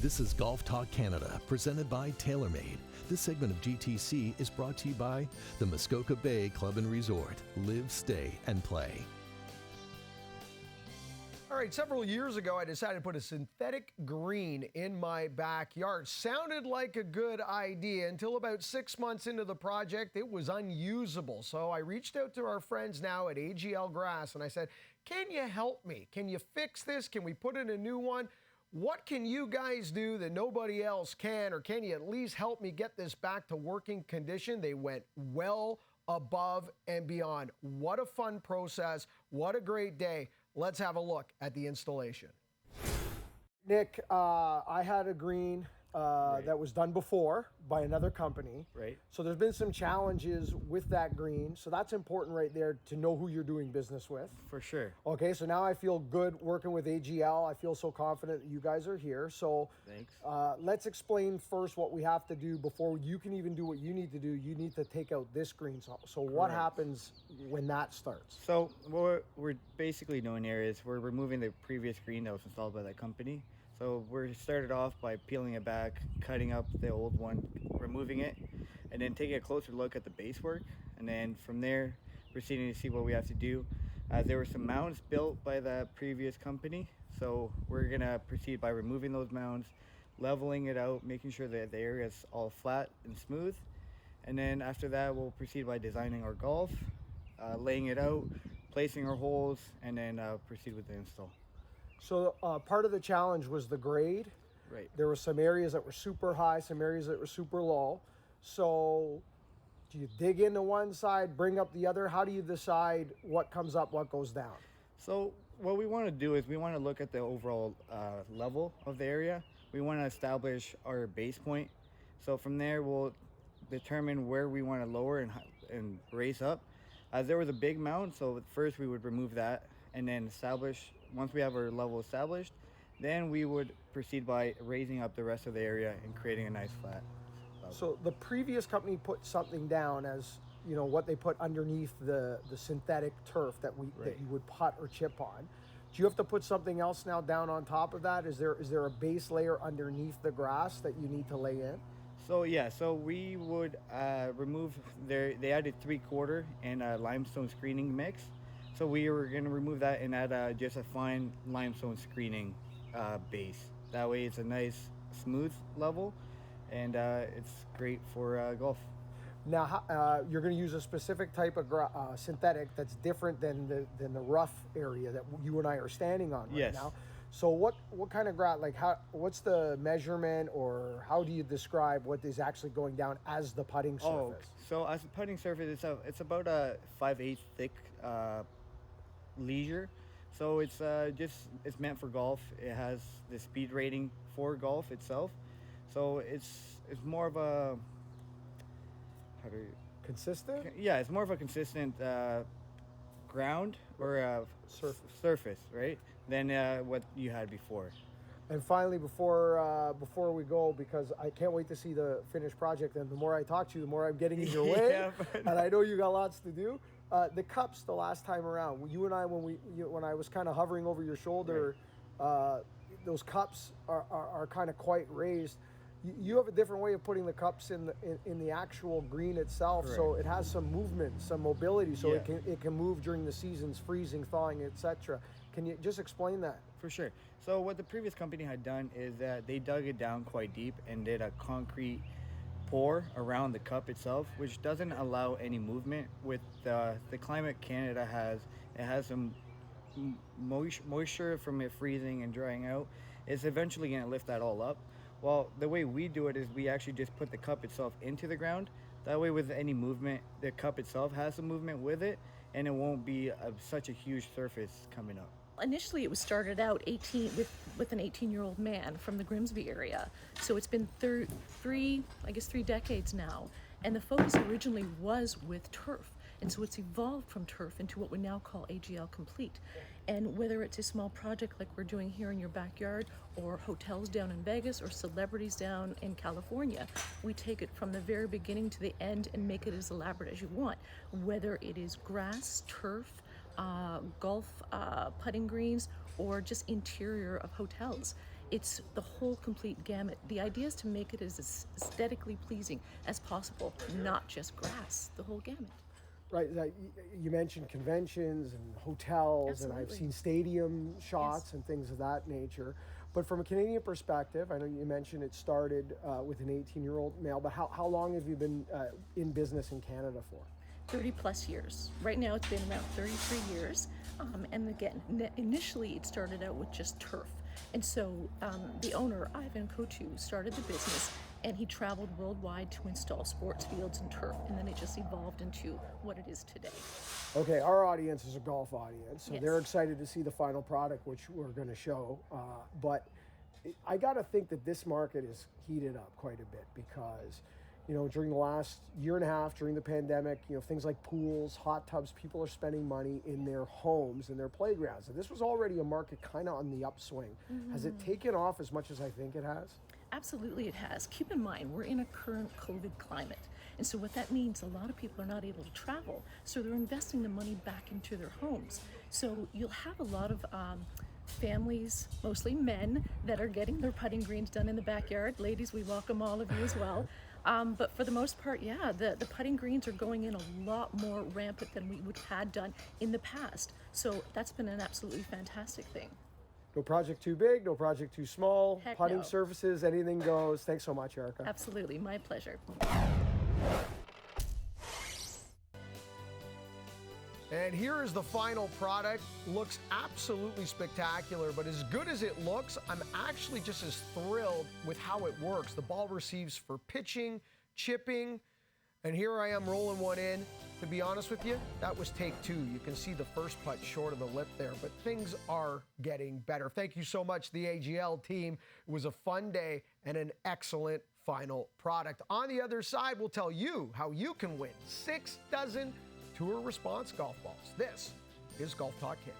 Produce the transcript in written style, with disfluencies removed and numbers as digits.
This is Golf Talk Canada, presented by TaylorMade. This segment of GTC is brought to you by the Muskoka Bay Club and Resort. Live, stay, and play. All right, several years ago, I decided to put a synthetic green in my backyard. Sounded like a good idea until about 6 months into the project, it was unusable. So I reached out to our friends now at AGL Grass and I said, can you help me? Can you fix this? Can we put in a new one? What can you guys do that nobody else can? Or can you at least help me get this back to working condition? They went well above and beyond. What a fun process. What a great day. Let's have a look at the installation. Nick, I had a green that was done before by another company. Right. So there's been some challenges with that green. So that's important right there to know who you're doing business with. For sure. Okay, so now I feel good working with AGL. I feel so confident that you guys are here. So Thanks. Let's explain first what we have to do before you can even do what you need to do. You need to take out this green. So what happens when that starts? So what we're basically doing here is we're removing the previous green that was installed by that company. So we're started off by peeling it back, cutting up the old one, removing it, and then taking a closer look at the base work. And then from there, proceeding to see what we have to do. There were some mounds built by the previous company. So we're gonna proceed by removing those mounds, leveling it out, making sure that the area is all flat and smooth. And then after that, we'll proceed by designing our golf, laying it out, placing our holes, and then proceed with the install. So part of the challenge was the grade. Right. There were some areas that were super high, some areas that were super low. So do you dig into one side, bring up the other? How do you decide what comes up, what goes down? So what we want to do is we want to look at the overall level of the area. We want to establish our base point. So from there, we'll determine where we want to lower and raise up. There was a big mound, so first we would remove that and then establish. Once we have our level established, then we would proceed by raising up the rest of the area and creating a nice flat level. So the previous company put something down as, you know, what they put underneath the synthetic turf that you would putt or chip on. Do you have to put something else now down on top of that? Is there a base layer underneath the grass that you need to lay in? So yeah, so we would remove they added 3/4 and a limestone screening mix. So we were going to remove that and add just a fine limestone screening base. That way it's a nice smooth level and it's great for golf. Now you're going to use a specific type of synthetic that's different than the rough area that you and I are standing on right now. So what kind of grass, like what's the measurement, or how do you describe what is actually going down as the putting surface? So as a putting surface, it's about a 5/8 thick leisure. So it's meant for golf. It has the speed rating for golf itself. So it's more of a consistent? Yeah, it's more of a consistent ground or surface, right? Than what you had before. And finally, before we go, because I can't wait to see the finished project, and the more I talk to you, the more I'm getting in your way, and I know you got lots to do. The cups the last time around, you and I, when I was kind of hovering over your shoulder, those cups are kind of quite raised. You have a different way of putting the cups in the actual green itself, so it has some movement, some mobility, so it can move during the seasons, freezing, thawing, etc. Can you just explain that? For sure. So what the previous company had done is that they dug it down quite deep and did a concrete pour around the cup itself, which doesn't allow any movement. With the climate Canada has, it has some moisture from it freezing and drying out. It's eventually going to lift that all up. Well, the way we do it is we actually just put the cup itself into the ground. That way, with any movement, the cup itself has some movement with it, and it won't be such a huge surface coming up. Initially, it was started out with an 18-year-old man from the Grimsby area. So it's been three decades now. And the focus originally was with turf. And so it's evolved from turf into what we now call AGL Complete. And whether it's a small project like we're doing here in your backyard, or hotels down in Vegas, or celebrities down in California, we take it from the very beginning to the end and make it as elaborate as you want. Whether it is grass, turf, golf, putting greens, or just interior of hotels. It's the whole complete gamut. The idea is to make it as aesthetically pleasing as possible, not just grass, the whole gamut. Right, you mentioned conventions and hotels, and I've Absolutely. seen stadium shots Yes. and things of that nature. But from a Canadian perspective, I know you mentioned it started with an 18-year-old male, but how long have you been in business in Canada for? 30 plus years. Right now it's been around 33 years. And again, initially it started out with just turf. And so the owner, Ivan Kotu, started the business, and he traveled worldwide to install sports fields and turf. And then it just evolved into what it is today. Okay, our audience is a golf audience, so Yes. they're excited to see the final product, which we're going to show. But I got to think that this market is heated up quite a bit because, you know, during the last year and a half, during the pandemic, you know, things like pools, hot tubs, people are spending money in their homes and their playgrounds. And this was already a market kind of on the upswing. Has it taken off as much as I think it has? Absolutely it has. Keep in mind, we're in a current COVID climate. And so what that means, a lot of people are not able to travel. So they're investing the money back into their homes. So you'll have a lot of families, mostly men, that are getting their putting greens done in the backyard. Ladies, we welcome all of you as well. But for the most part, yeah, the putting greens are going in a lot more rampant than we would have had done in the past. So that's been an absolutely fantastic thing. No project too big, no project too small. Heck Putting no. surfaces, anything goes. Thanks so much, Erica. Absolutely, my pleasure. And here is the final product. Looks absolutely spectacular, but as good as it looks, I'm actually just as thrilled with how it works. The ball receives for pitching, chipping, and here I am rolling one in. To be honest with you, that was take two. You can see the first putt short of the lip there, but things are getting better. Thank you so much, the AGL team. It was a fun day and an excellent final product. On the other side, we'll tell you how you can win 6 dozen Tour Response golf balls. This is Golf Talk Canada.